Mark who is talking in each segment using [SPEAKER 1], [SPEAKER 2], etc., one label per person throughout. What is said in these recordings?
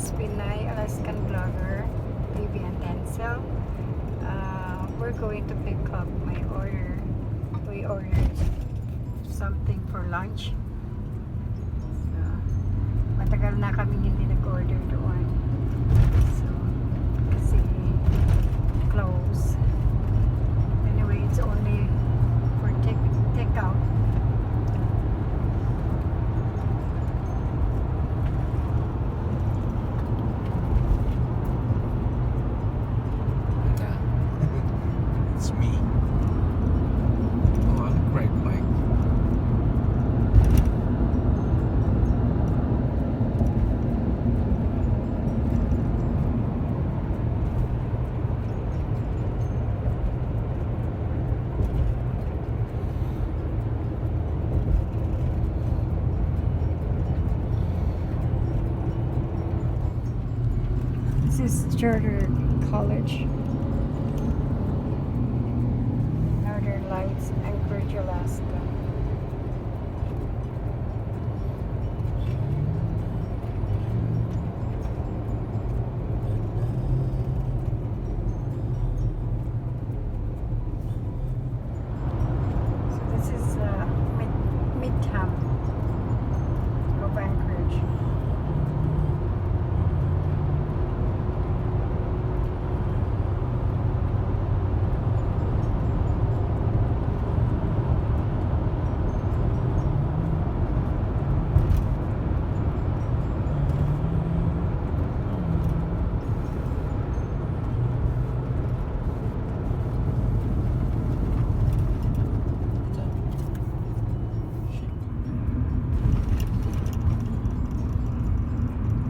[SPEAKER 1] is Pinay Alaskan vlogger, Baby and Denzel. We're going to pick up my order. We ordered something for lunch. So, matagal na kami hindi nag-order doon. So, kasi close. Anyway, it's only for take out.
[SPEAKER 2] It's me. Oh, I look great, Mike.
[SPEAKER 1] This is Charter College. Northern Lights, Anchorage, Alaska. So this is Midtown of Anchorage.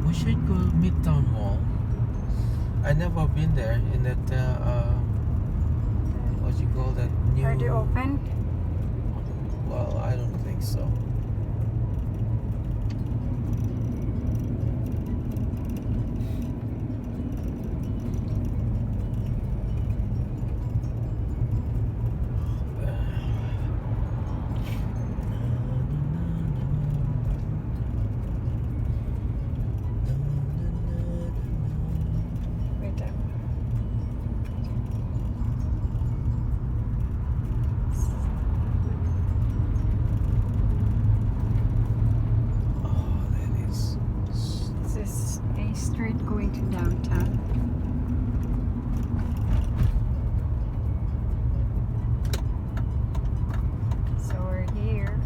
[SPEAKER 2] We should go Midtown Mall. I never been there in that what you call that new.
[SPEAKER 1] Are they open?
[SPEAKER 2] Well, I don't think so.
[SPEAKER 1] Wait up.
[SPEAKER 2] Oh, that is.
[SPEAKER 1] This is a street going to downtown. So we're here.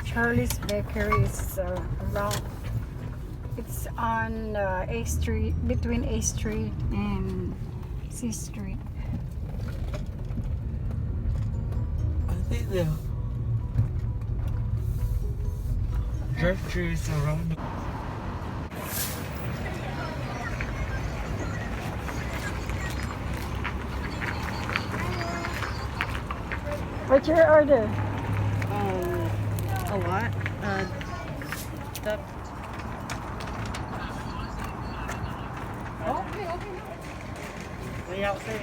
[SPEAKER 1] Charlie's Bakery is around. It's on A Street, between A Street and C Street.
[SPEAKER 2] I think the drive-thru is around the.
[SPEAKER 1] What's your order?
[SPEAKER 3] A lot. Duck. Okay. What y'all say?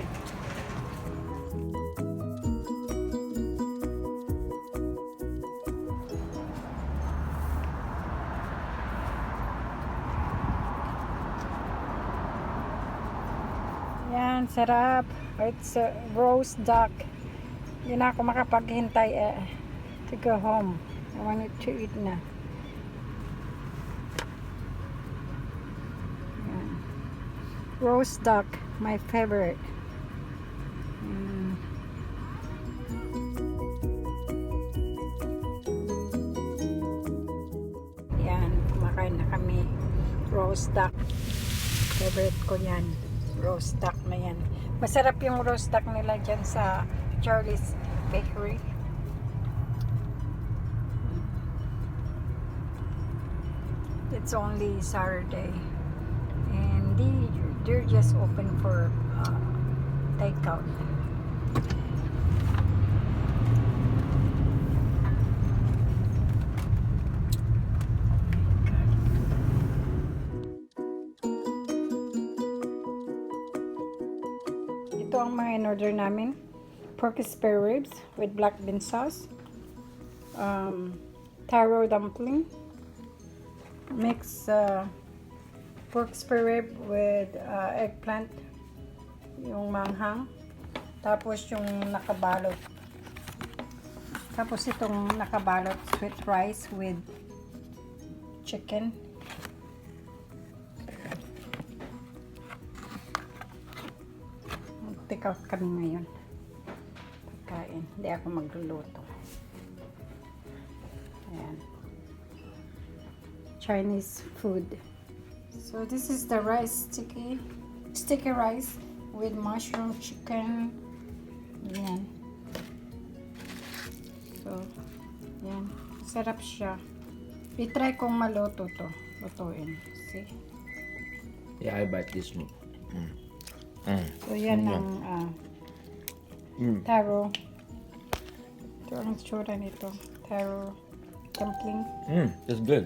[SPEAKER 1] Yan, sarap. It's a roast duck. Hindi na ako makapaghintay to go home. I wanted to eat na. Yan. Roast duck, my favorite. Yan, kumakain na kami. Roast duck. Favorite ko yan. Roast duck na yan. Masarap yung roast duck nila dyan sa Charlie's Bakery. It's only Saturday and they're just open for takeout. Ito ang mga in-order namin. Pork spare ribs with black bean sauce, taro dumpling. Mix pork spare rib with eggplant, yung manghang. Tapos yung nakabalot. Tapos itong nakabalot sweet rice with chicken. Take out kami ngayon. Pagkain. Hindi ako magluluto. Ayan. Chinese food. So this is the rice sticky rice with mushroom chicken. Yan. So, yan. Sarap siya. I-try kong maluto to. Lutuin. See?
[SPEAKER 2] Yeah, I bite this one.
[SPEAKER 1] So yan ang taro. Ito ang tsura nito. Taro dumpling.
[SPEAKER 2] It's good.